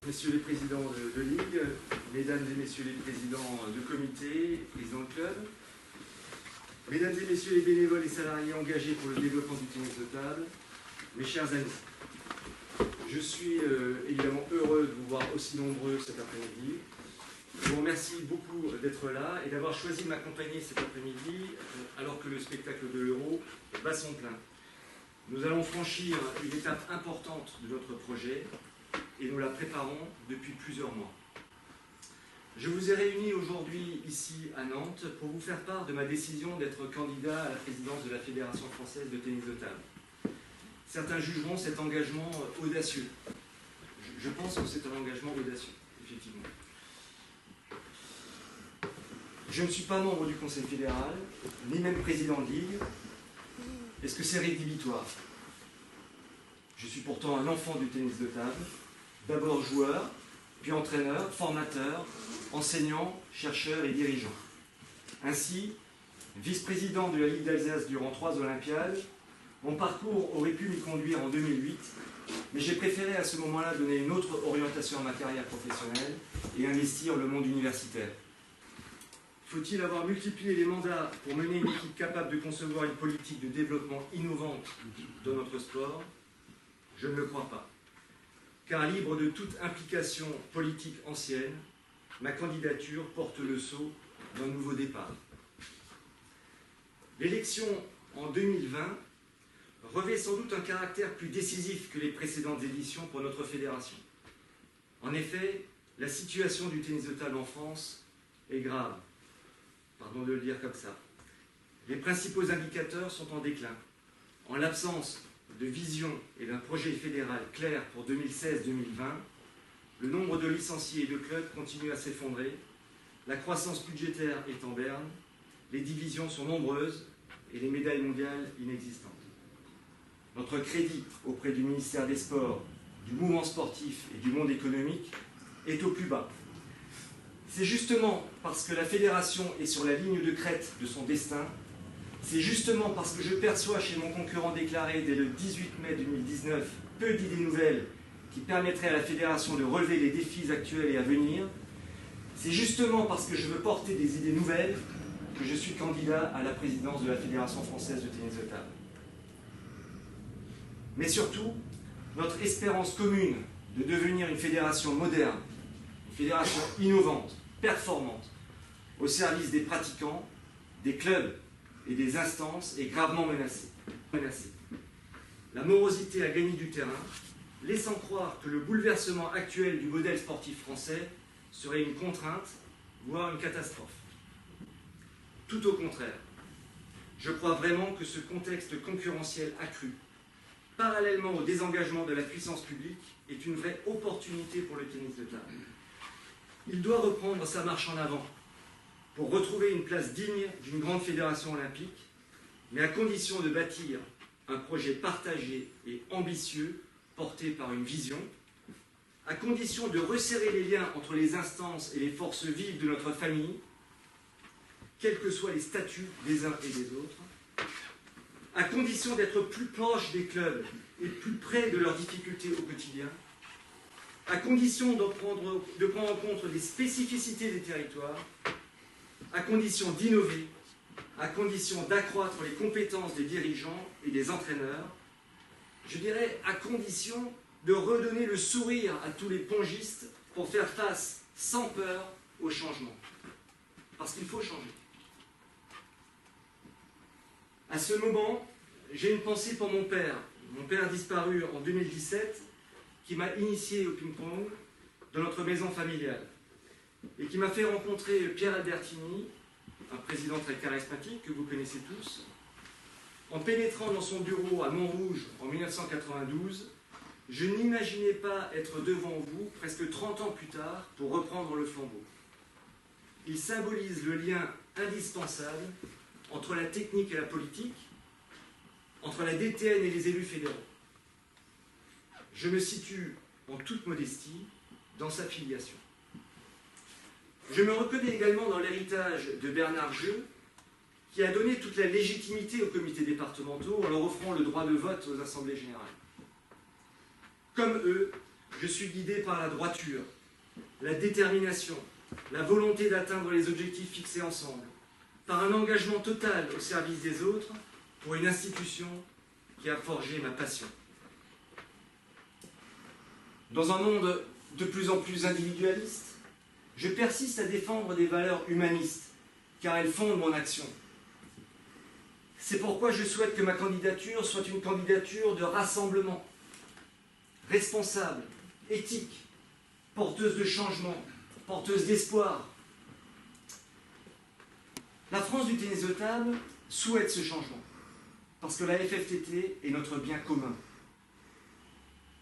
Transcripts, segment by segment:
Messieurs les présidents de ligue, mesdames et messieurs les présidents de comité, présidents de club, mesdames et messieurs les bénévoles et salariés engagés pour le développement du tennis de table, mes chers amis, je suis évidemment heureux de vous voir aussi nombreux cet après-midi. Je vous remercie beaucoup d'être là et d'avoir choisi de m'accompagner cet après-midi alors que le spectacle de l'Euro bat son plein. Nous allons franchir une étape importante de notre projet et nous la préparons depuis plusieurs mois. Je vous ai réunis aujourd'hui ici à Nantes pour vous faire part de ma décision d'être candidat à la présidence de la Fédération française de tennis de table. Certains jugeront cet engagement audacieux. Je pense que c'est un engagement audacieux, effectivement. Je ne suis pas membre du Conseil fédéral, ni même président de ligue. Est-ce que c'est rédhibitoire? Je suis pourtant un enfant du tennis de table, d'abord joueur, puis entraîneur, formateur, enseignant, chercheur et dirigeant. Ainsi, vice-président de la Ligue d'Alsace durant 3 Olympiades, mon parcours aurait pu m'y conduire en 2008, mais j'ai préféré à ce moment-là donner une autre orientation à ma carrière professionnelle et investir le monde universitaire. Faut-il avoir multiplié les mandats pour mener une équipe capable de concevoir une politique de développement innovante dans notre sport? Je ne le crois pas. Car libre de toute implication politique ancienne, ma candidature porte le sceau d'un nouveau départ. L'élection en 2020 revêt sans doute un caractère plus décisif que les précédentes éditions pour notre fédération. En effet, la situation du tennis de table en France est grave. Pardon de le dire comme ça. Les principaux indicateurs sont en déclin. En l'absence de vision et d'un projet fédéral clair pour 2016-2020, le nombre de licenciés et de clubs continue à s'effondrer, la croissance budgétaire est en berne, les divisions sont nombreuses et les médailles mondiales inexistantes. Notre crédit auprès du ministère des Sports, du mouvement sportif et du monde économique est au plus bas. C'est justement parce que la fédération est sur la ligne de crête de son destin, c'est justement parce que je perçois chez mon concurrent déclaré dès le 18 mai 2019 peu d'idées nouvelles qui permettraient à la fédération de relever les défis actuels et à venir, c'est justement parce que je veux porter des idées nouvelles que je suis candidat à la présidence de la Fédération française de tennis de table. Mais surtout, notre espérance commune de devenir une fédération moderne, une fédération innovante, performante, au service des pratiquants, des clubs et des instances est gravement menacée. La morosité a gagné du terrain, laissant croire que le bouleversement actuel du modèle sportif français serait une contrainte, voire une catastrophe. Tout au contraire, je crois vraiment que ce contexte concurrentiel accru, parallèlement au désengagement de la puissance publique, est une vraie opportunité pour le tennis de table. Il doit reprendre sa marche en avant pour retrouver une place digne d'une grande fédération olympique, mais à condition de bâtir un projet partagé et ambitieux, porté par une vision, à condition de resserrer les liens entre les instances et les forces vives de notre famille, quels que soient les statuts des uns et des autres, à condition d'être plus proche des clubs et plus près de leurs difficultés au quotidien, à condition de prendre en compte les spécificités des territoires, à condition d'innover, à condition d'accroître les compétences des dirigeants et des entraîneurs, je dirais à condition de redonner le sourire à tous les pongistes pour faire face sans peur au changement. Parce qu'il faut changer. À ce moment, j'ai une pensée pour mon père disparu en 2017, qui m'a initié au ping-pong dans notre maison familiale et qui m'a fait rencontrer Pierre Albertini, un président très charismatique que vous connaissez tous. En pénétrant dans son bureau à Montrouge en 1992, je n'imaginais pas être devant vous presque 30 ans plus tard pour reprendre le flambeau. Il symbolise le lien indispensable entre la technique et la politique, entre la DTN et les élus fédéraux. Je me situe, en toute modestie, dans sa filiation. Je me reconnais également dans l'héritage de Bernard Jeu, qui a donné toute la légitimité aux comités départementaux en leur offrant le droit de vote aux assemblées générales. Comme eux, je suis guidé par la droiture, la détermination, la volonté d'atteindre les objectifs fixés ensemble, par un engagement total au service des autres pour une institution qui a forgé ma passion. Dans un monde de plus en plus individualiste, je persiste à défendre des valeurs humanistes, car elles fondent mon action. C'est pourquoi je souhaite que ma candidature soit une candidature de rassemblement, responsable, éthique, porteuse de changement, porteuse d'espoir. La France du tennis de table souhaite ce changement, parce que la FFTT est notre bien commun.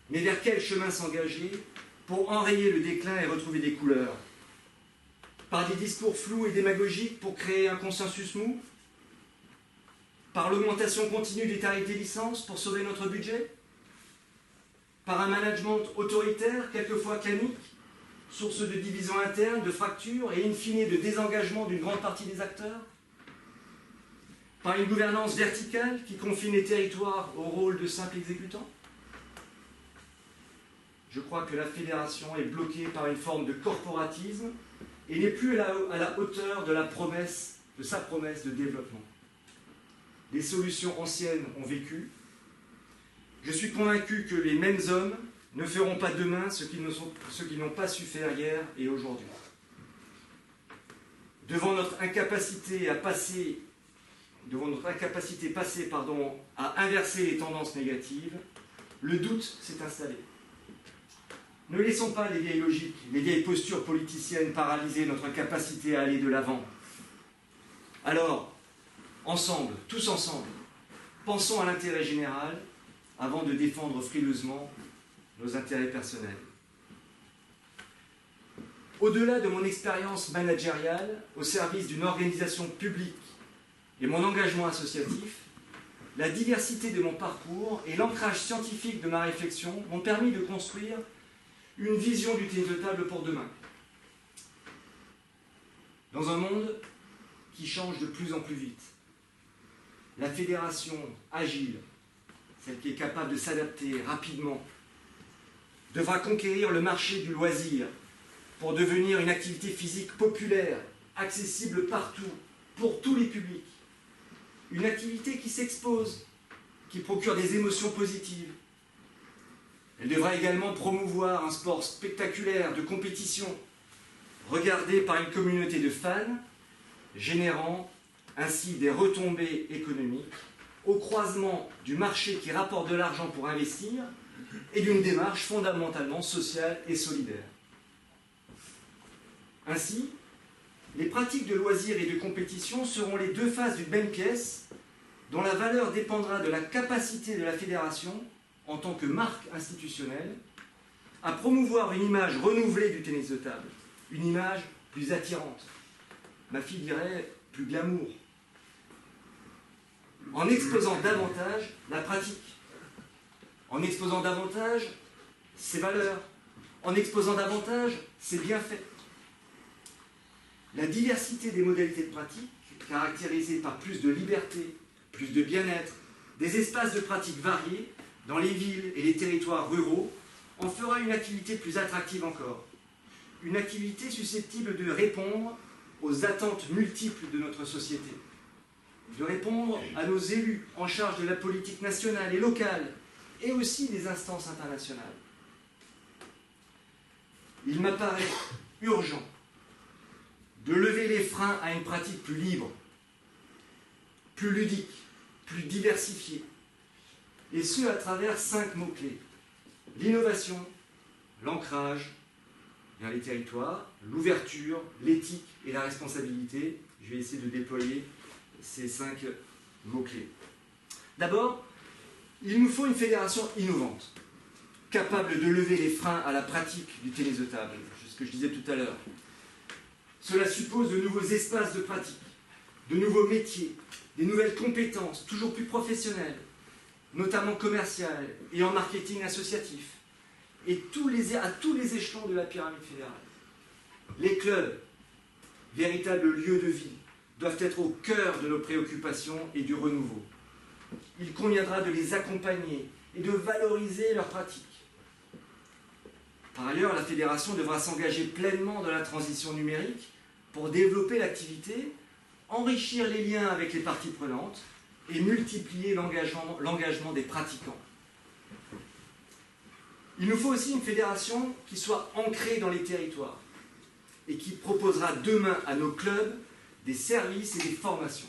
Mais vers quel chemin s'engager pour enrayer le déclin et retrouver des couleurs? Par des discours flous et démagogiques pour créer un consensus mou? Par l'augmentation continue des tarifs des licences pour sauver notre budget? Par un management autoritaire, quelquefois clanique, source de divisions internes, de fractures et in fine de désengagement d'une grande partie des acteurs? Par une gouvernance verticale qui confine les territoires au rôle de simples exécutants? Je crois que la fédération est bloquée par une forme de corporatisme et n'est plus à la hauteur de sa promesse de développement. Les solutions anciennes ont vécu. Je suis convaincu que les mêmes hommes ne feront pas demain ce qu'ils n'ont pas su faire hier et aujourd'hui. Devant notre incapacité passée à inverser les tendances négatives, le doute s'est installé. Ne laissons pas les vieilles logiques, les vieilles postures politiciennes paralyser notre capacité à aller de l'avant. Alors, ensemble, tous ensemble, pensons à l'intérêt général avant de défendre frileusement nos intérêts personnels. Au-delà de mon expérience managériale au service d'une organisation publique et mon engagement associatif, la diversité de mon parcours et l'ancrage scientifique de ma réflexion m'ont permis de construire une vision du tennis de table pour demain. Dans un monde qui change de plus en plus vite, la fédération agile, celle qui est capable de s'adapter rapidement, devra conquérir le marché du loisir pour devenir une activité physique populaire, accessible partout, pour tous les publics. Une activité qui s'expose, qui procure des émotions positives. Elle devra également promouvoir un sport spectaculaire de compétition, regardé par une communauté de fans, générant ainsi des retombées économiques au croisement du marché qui rapporte de l'argent pour investir et d'une démarche fondamentalement sociale et solidaire. Ainsi, les pratiques de loisirs et de compétition seront les deux faces d'une même pièce dont la valeur dépendra de la capacité de la fédération, en tant que marque institutionnelle, à promouvoir une image renouvelée du tennis de table, une image plus attirante, ma fille dirait plus glamour, en exposant davantage la pratique, en exposant davantage ses valeurs, en exposant davantage ses bienfaits. La diversité des modalités de pratique, caractérisée par plus de liberté, plus de bien-être, des espaces de pratique variés dans les villes et les territoires ruraux, en fera une activité plus attractive encore. Une activité susceptible de répondre aux attentes multiples de notre société, de répondre à nos élus en charge de la politique nationale et locale, et aussi des instances internationales. Il m'apparaît urgent de lever les freins à une pratique plus libre, plus ludique, plus diversifiée, et ce à travers 5 mots-clés. L'innovation, l'ancrage vers les territoires, l'ouverture, l'éthique et la responsabilité. Je vais essayer de déployer ces 5 mots-clés. D'abord, il nous faut une fédération innovante, capable de lever les freins à la pratique du tennis de table, c'est ce que je disais tout à l'heure. Cela suppose de nouveaux espaces de pratique, de nouveaux métiers, des nouvelles compétences toujours plus professionnelles, notamment commerciales et en marketing associatif, et à tous les échelons de la pyramide fédérale. Les clubs, véritables lieux de vie, doivent être au cœur de nos préoccupations et du renouveau. Il conviendra de les accompagner et de valoriser leurs pratiques. Par ailleurs, la fédération devra s'engager pleinement dans la transition numérique pour développer l'activité, enrichir les liens avec les parties prenantes et multiplier l'engagement des pratiquants. Il nous faut aussi une fédération qui soit ancrée dans les territoires et qui proposera demain à nos clubs des services et des formations.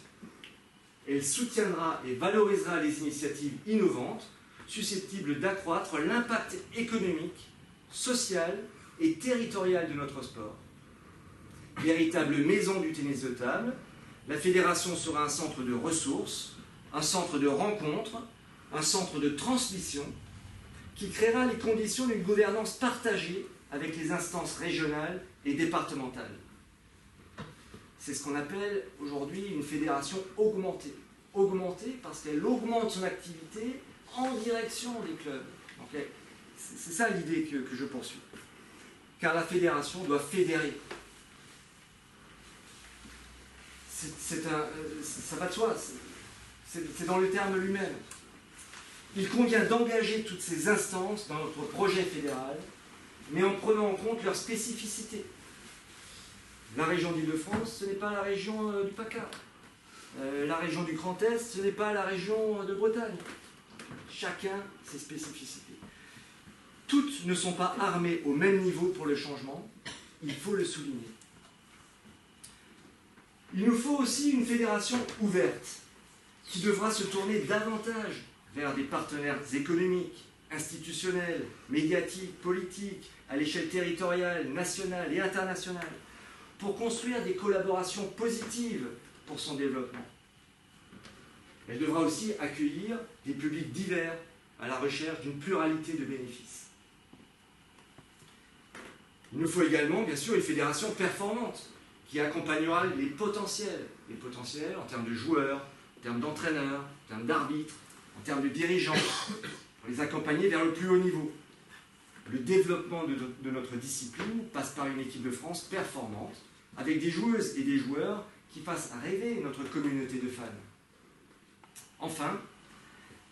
Elle soutiendra et valorisera les initiatives innovantes susceptibles d'accroître l'impact économique, social et territorial de notre sport. Véritable maison du tennis de table, la fédération sera un centre de ressources, un centre de rencontres, un centre de transmission qui créera les conditions d'une gouvernance partagée avec les instances régionales et départementales. C'est ce qu'on appelle aujourd'hui une fédération augmentée. Augmentée parce qu'elle augmente son activité en direction des clubs. Donc, c'est ça l'idée que je poursuis. Car la fédération doit fédérer. Ça va de soi, c'est dans le terme lui-même. Il convient d'engager toutes ces instances dans notre projet fédéral, mais en prenant en compte leurs spécificités. La région d'Île-de-France, ce n'est pas la région du PACA. La région du Grand Est, ce n'est pas la région de Bretagne. Chacun ses spécificités. Toutes ne sont pas armées au même niveau pour le changement, il faut le souligner. Il nous faut aussi une fédération ouverte, qui devra se tourner davantage vers des partenaires économiques, institutionnels, médiatiques, politiques, à l'échelle territoriale, nationale et internationale, pour construire des collaborations positives pour son développement. Elle devra aussi accueillir des publics divers à la recherche d'une pluralité de bénéfices. Il nous faut également, bien sûr, une fédération performante qui accompagnera les potentiels en termes de joueurs, en termes d'entraîneurs, en termes d'arbitres, en termes de dirigeants, pour les accompagner vers le plus haut niveau. Le développement de notre discipline passe par une équipe de France performante, avec des joueuses et des joueurs qui fassent rêver notre communauté de fans. Enfin,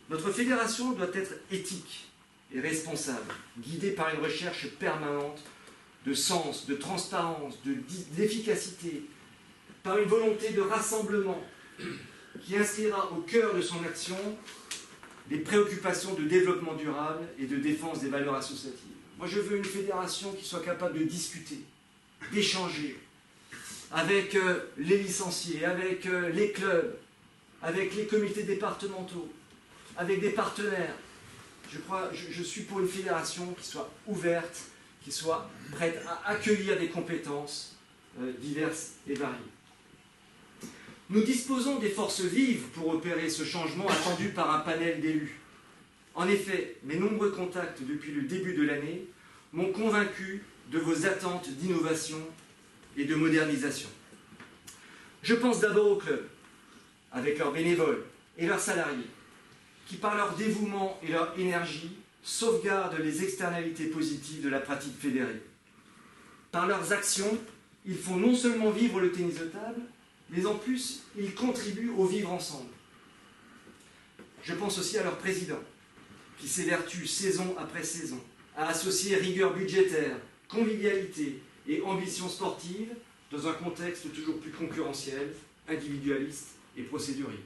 notre fédération doit être éthique et responsable, guidée par une recherche permanente de sens, de transparence, d'efficacité, par une volonté de rassemblement qui inscrira au cœur de son action des préoccupations de développement durable et de défense des valeurs associatives. Moi, je veux une fédération qui soit capable de discuter, d'échanger avec les licenciés, avec les clubs, avec les comités départementaux, avec des partenaires. Je suis pour une fédération qui soit ouverte, qui soit prête à accueillir des compétences diverses et variées. Nous disposons des forces vives pour opérer ce changement attendu par un panel d'élus. En effet, mes nombreux contacts depuis le début de l'année m'ont convaincu de vos attentes d'innovation et de modernisation. Je pense d'abord aux clubs, avec leurs bénévoles et leurs salariés, qui par leur dévouement et leur énergie sauvegardent les externalités positives de la pratique fédérée. Par leurs actions, ils font non seulement vivre le tennis de table, mais en plus, ils contribuent au vivre ensemble. Je pense aussi à leur président, qui s'évertue saison après saison à associer rigueur budgétaire, convivialité et ambition sportive dans un contexte toujours plus concurrentiel, individualiste et procédurier.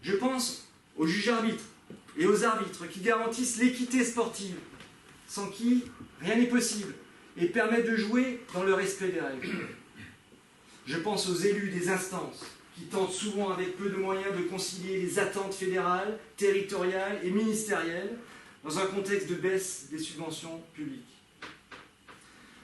Je pense aux juges arbitres et aux arbitres qui garantissent l'équité sportive, sans qui rien n'est possible, et permettent de jouer dans le respect des règles. Je pense aux élus des instances, qui tentent souvent avec peu de moyens de concilier les attentes fédérales, territoriales et ministérielles dans un contexte de baisse des subventions publiques.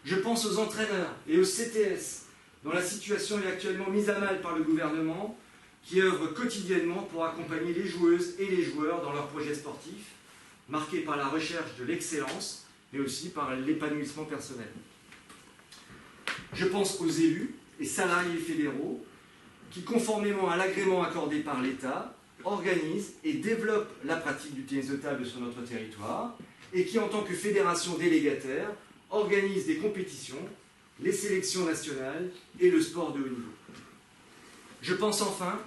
Je pense aux entraîneurs et aux CTS, dont la situation est actuellement mise à mal par le gouvernement, qui œuvrent quotidiennement pour accompagner les joueuses et les joueurs dans leurs projets sportifs, marqués par la recherche de l'excellence, mais aussi par l'épanouissement personnel. Je pense aux élus et salariés fédéraux qui, conformément à l'agrément accordé par l'État, organisent et développent la pratique du tennis de table sur notre territoire et qui, en tant que fédération délégataire, organisent des compétitions, les sélections nationales et le sport de haut niveau. Je pense enfin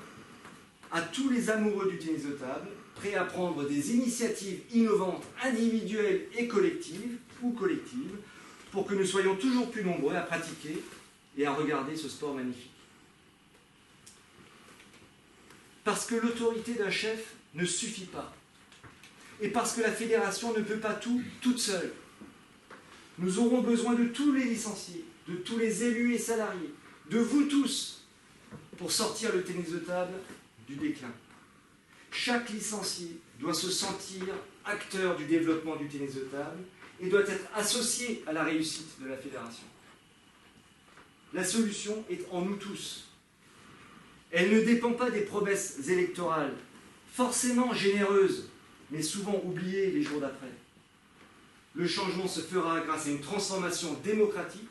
à tous les amoureux du tennis de table, prêts à prendre des initiatives innovantes, individuelles et collectives, pour que nous soyons toujours plus nombreux à pratiquer et à regarder ce sport magnifique. Parce que l'autorité d'un chef ne suffit pas. Et parce que la fédération ne peut pas tout toute seule. Nous aurons besoin de tous les licenciés, de tous les élus et salariés, de vous tous, pour sortir le tennis de table du déclin. Chaque licencié doit se sentir acteur du développement du tennis de table et doit être associé à la réussite de la fédération. La solution est en nous tous. Elle ne dépend pas des promesses électorales, forcément généreuses, mais souvent oubliées les jours d'après. Le changement se fera grâce à une transformation démocratique,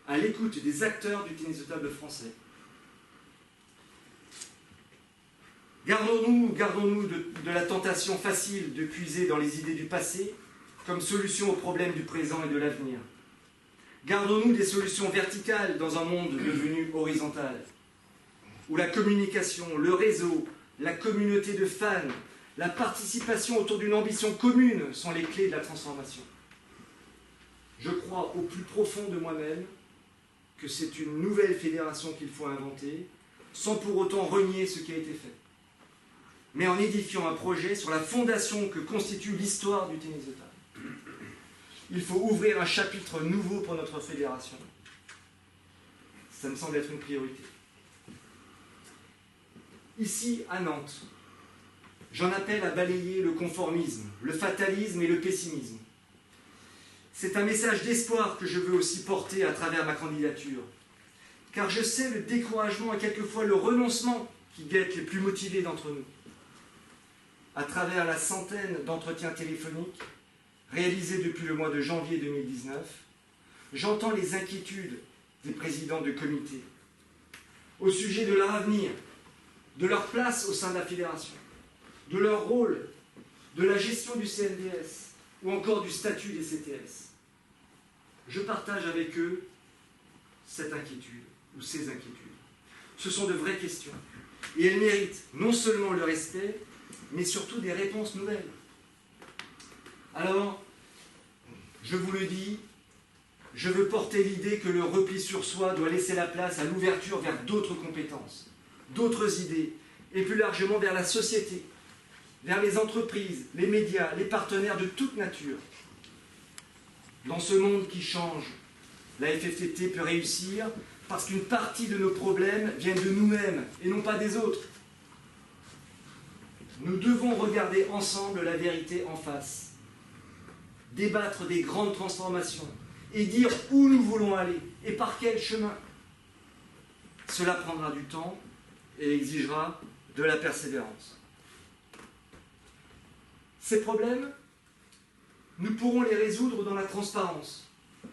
à l'écoute des acteurs du tennis de table français. Gardons-nous de la tentation facile de puiser dans les idées du passé comme solution aux problèmes du présent et de l'avenir. Gardons-nous des solutions verticales dans un monde devenu horizontal, où la communication, le réseau, la communauté de fans, la participation autour d'une ambition commune sont les clés de la transformation. Je crois au plus profond de moi-même que c'est une nouvelle fédération qu'il faut inventer, sans pour autant renier ce qui a été fait, mais en édifiant un projet sur la fondation que constitue l'histoire du tennis de table. Il faut ouvrir un chapitre nouveau pour notre fédération. Ça me semble être une priorité. Ici, à Nantes, j'en appelle à balayer le conformisme, le fatalisme et le pessimisme. C'est un message d'espoir que je veux aussi porter à travers ma candidature, car je sais le découragement et quelquefois le renoncement qui guettent les plus motivés d'entre nous. À travers la centaine d'entretiens téléphoniques réalisés depuis le mois de janvier 2019, j'entends les inquiétudes des présidents de comités au sujet de leur avenir, de leur place au sein de la fédération, de leur rôle, de la gestion du CNDS ou encore du statut des CTS. Je partage avec eux cette inquiétude ou ces inquiétudes. Ce sont de vraies questions et elles méritent non seulement le respect, mais surtout des réponses nouvelles. Alors, je vous le dis, je veux porter l'idée que le repli sur soi doit laisser la place à l'ouverture vers d'autres compétences, d'autres idées, et plus largement vers la société, vers les entreprises, les médias, les partenaires de toute nature. Dans ce monde qui change, la FFTT peut réussir parce qu'une partie de nos problèmes viennent de nous-mêmes et non pas des autres. Nous devons regarder ensemble la vérité en face, débattre des grandes transformations et dire où nous voulons aller et par quel chemin. Cela prendra du temps et exigera de la persévérance. Ces problèmes, nous pourrons les résoudre dans la transparence,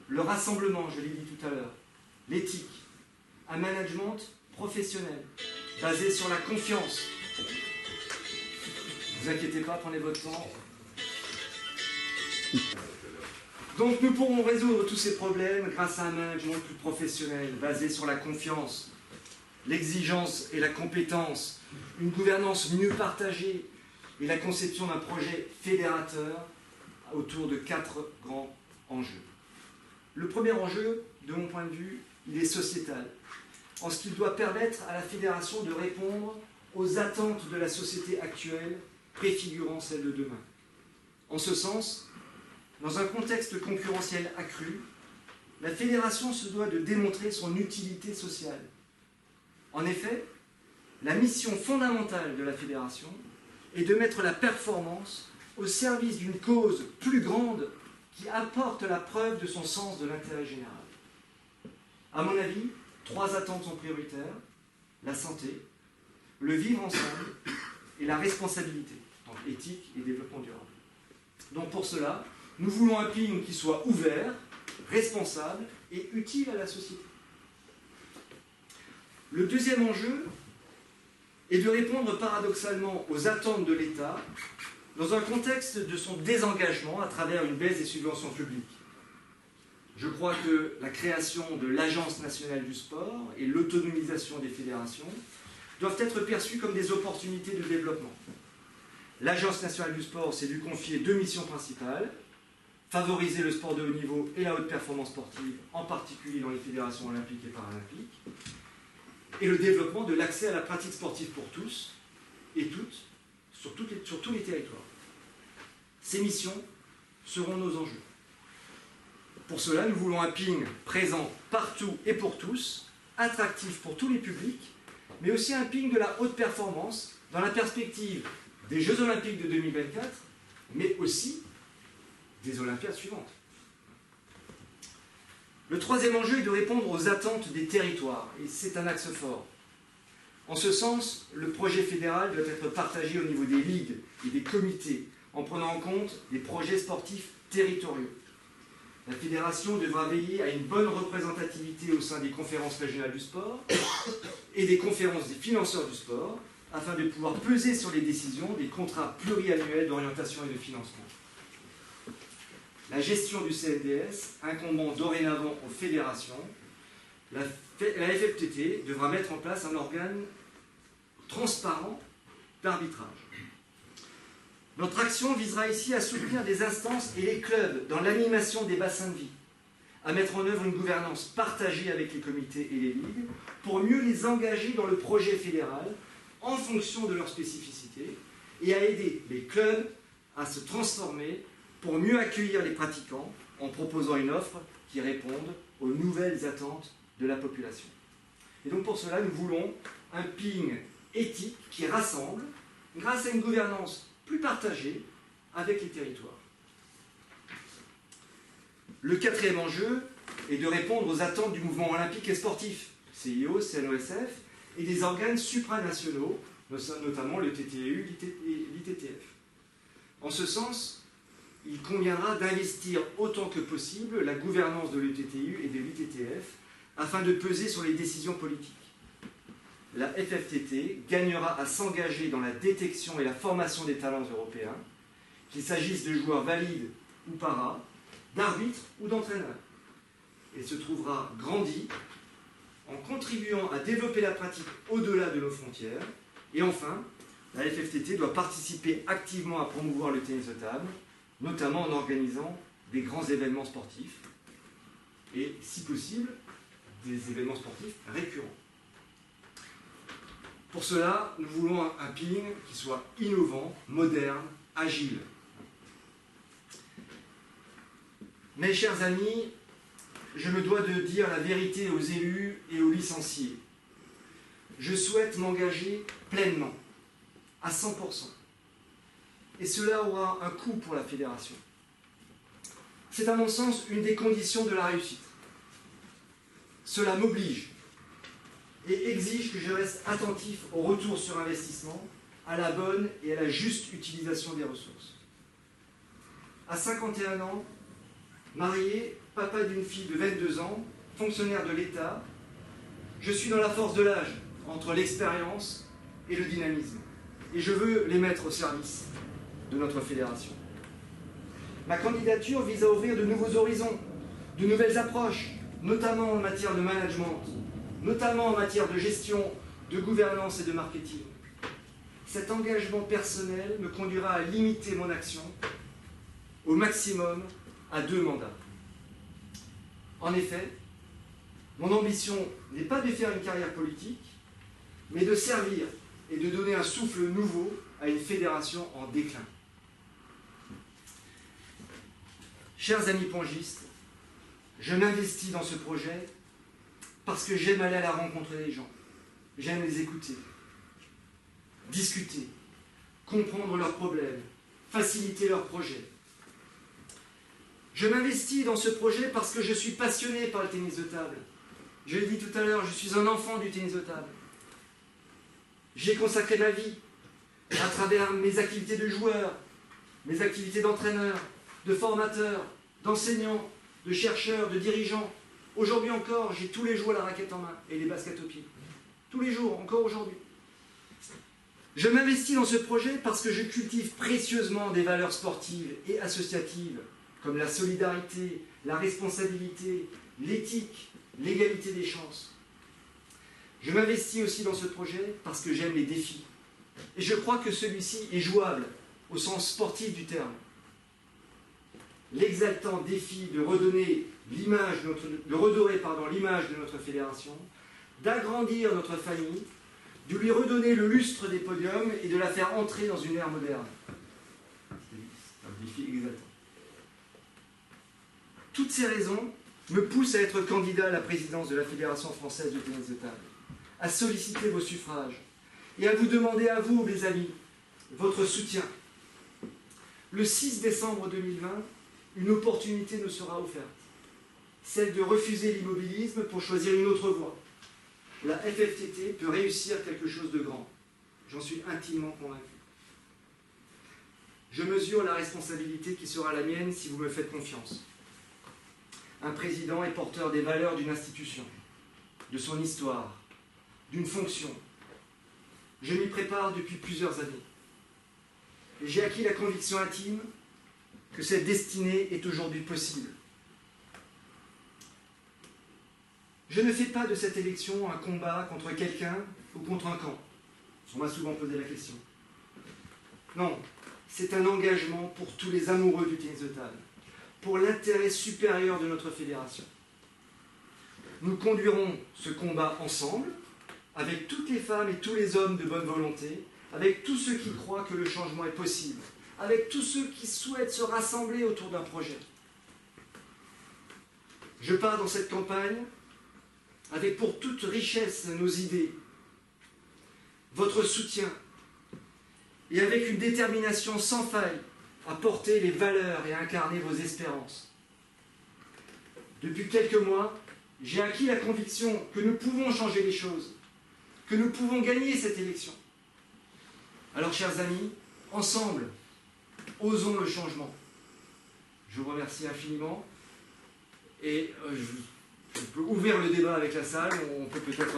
le rassemblement, je l'ai dit tout à l'heure, l'éthique, un management professionnel, basé sur la confiance. Ne vous inquiétez pas, prenez votre temps. Donc nous pourrons résoudre tous ces problèmes grâce à un management plus professionnel, basé sur la confiance, l'exigence et la compétence, une gouvernance mieux partagée et la conception d'un projet fédérateur autour de 4 grands enjeux. Le premier enjeu, de mon point de vue, il est sociétal, en ce qu'il doit permettre à la fédération de répondre aux attentes de la société actuelle, préfigurant celle de demain. En ce sens, dans un contexte concurrentiel accru, la fédération se doit de démontrer son utilité sociale. En effet, la mission fondamentale de la fédération est de mettre la performance au service d'une cause plus grande qui apporte la preuve de son sens de l'intérêt général. À mon avis, 3 attentes sont prioritaires: la santé, le vivre ensemble et la responsabilité, donc éthique et développement durable. Donc pour cela, nous voulons un PIN qui soit ouvert, responsable et utile à la société. Le deuxième enjeu est de répondre paradoxalement aux attentes de l'État dans un contexte de son désengagement à travers une baisse des subventions publiques. Je crois que la création de l'Agence nationale du sport et l'autonomisation des fédérations doivent être perçues comme des opportunités de développement. L'Agence nationale du sport s'est dû confier 2 missions principales: favoriser le sport de haut niveau et la haute performance sportive, en particulier dans les fédérations olympiques et paralympiques, et le développement de l'accès à la pratique sportive pour tous et toutes, sur tous les territoires. Ces missions seront nos enjeux. Pour cela, nous voulons un ping présent partout et pour tous, attractif pour tous les publics, mais aussi un ping de la haute performance dans la perspective des Jeux Olympiques de 2024, mais aussi des Olympiades suivantes. Le troisième enjeu est de répondre aux attentes des territoires, et c'est un axe fort. En ce sens, le projet fédéral doit être partagé au niveau des ligues et des comités, en prenant en compte des projets sportifs territoriaux. La fédération devra veiller à une bonne représentativité au sein des conférences régionales du sport et des conférences des financeurs du sport, afin de pouvoir peser sur les décisions des contrats pluriannuels d'orientation et de financement. La gestion du CNDS incombant dorénavant aux fédérations, la FFTT devra mettre en place un organe transparent d'arbitrage. Notre action visera ici à soutenir des instances et les clubs dans l'animation des bassins de vie, à mettre en œuvre une gouvernance partagée avec les comités et les ligues pour mieux les engager dans le projet fédéral en fonction de leurs spécificités et à aider les clubs à se transformer pour mieux accueillir les pratiquants en proposant une offre qui réponde aux nouvelles attentes de la population. Et donc pour cela, nous voulons un ping éthique qui rassemble grâce à une gouvernance plus partagée avec les territoires. Le quatrième enjeu est de répondre aux attentes du mouvement olympique et sportif, CIO, CNOSF, et des organes supranationaux, notamment le TTU et l'ITTF. En ce sens, il conviendra d'investir autant que possible la gouvernance de l'ETTU et de l'ITTF afin de peser sur les décisions politiques. La FFTT gagnera à s'engager dans la détection et la formation des talents européens, qu'il s'agisse de joueurs valides ou para, d'arbitres ou d'entraîneurs, et se trouvera grandi en contribuant à développer la pratique au-delà de nos frontières. Et enfin, la FFTT doit participer activement à promouvoir le tennis de table, notamment en organisant des grands événements sportifs et, si possible, des événements sportifs récurrents. Pour cela, nous voulons un ping qui soit innovant, moderne, agile. Mes chers amis, je me dois de dire la vérité aux élus et aux licenciés. Je souhaite m'engager pleinement, à 100%. Et cela aura un coût pour la fédération. C'est à mon sens une des conditions de la réussite. Cela m'oblige et exige que je reste attentif au retour sur investissement, à la bonne et à la juste utilisation des ressources. À 51 ans, marié, papa d'une fille de 22 ans, fonctionnaire de l'État, je suis dans la force de l'âge, entre l'expérience et le dynamisme. Et je veux les mettre au service de notre fédération. Ma candidature vise à ouvrir de nouveaux horizons, de nouvelles approches, notamment en matière de management, notamment en matière de gestion, de gouvernance et de marketing. Cet engagement personnel me conduira à limiter mon action au maximum à 2 mandats. En effet, mon ambition n'est pas de faire une carrière politique, mais de servir et de donner un souffle nouveau à une fédération en déclin. Chers amis pongistes, je m'investis dans ce projet parce que j'aime aller à la rencontre des gens. J'aime les écouter, discuter, comprendre leurs problèmes, faciliter leurs projets. Je m'investis dans ce projet parce que je suis passionné par le tennis de table. Je l'ai dit tout à l'heure, je suis un enfant du tennis de table. J'ai consacré ma vie à travers mes activités de joueur, mes activités d'entraîneur, de formateur, d'enseignant, de chercheur, de dirigeant. Aujourd'hui encore, j'ai tous les jours la raquette en main et les baskets au pied. Tous les jours, encore aujourd'hui. Je m'investis dans ce projet parce que je cultive précieusement des valeurs sportives et associatives, comme la solidarité, la responsabilité, l'éthique, l'égalité des chances. Je m'investis aussi dans ce projet parce que j'aime les défis. Et je crois que celui-ci est jouable au sens sportif du terme. L'exaltant défi de redorer l'image de notre fédération, d'agrandir notre famille, de lui redonner le lustre des podiums et de la faire entrer dans une ère moderne. C'est un défi exaltant. Toutes ces raisons me poussent à être candidat à la présidence de la Fédération française de tennis de table, à solliciter vos suffrages et à vous demander à vous, mes amis, votre soutien. Le 6 décembre 2020, une opportunité nous sera offerte, celle de refuser l'immobilisme pour choisir une autre voie. La FFTT peut réussir quelque chose de grand. J'en suis intimement convaincu. Je mesure la responsabilité qui sera la mienne si vous me faites confiance. Un président est porteur des valeurs d'une institution, de son histoire, d'une fonction. Je m'y prépare depuis plusieurs années. Et j'ai acquis la conviction intime que cette destinée est aujourd'hui possible. Je ne fais pas de cette élection un combat contre quelqu'un ou contre un camp. On m'a souvent posé la question. Non, c'est un engagement pour tous les amoureux du tennis de table, pour l'intérêt supérieur de notre fédération. Nous conduirons ce combat ensemble, avec toutes les femmes et tous les hommes de bonne volonté, avec tous ceux qui croient que le changement est possible, avec tous ceux qui souhaitent se rassembler autour d'un projet. Je pars dans cette campagne avec pour toute richesse nos idées, votre soutien, et avec une détermination sans faille à porter les valeurs et à incarner vos espérances. Depuis quelques mois, j'ai acquis la conviction que nous pouvons changer les choses, que nous pouvons gagner cette élection. Alors, chers amis, ensemble, osons le changement. Je vous remercie infiniment et je peux ouvrir le débat avec la salle, on peut peut-être...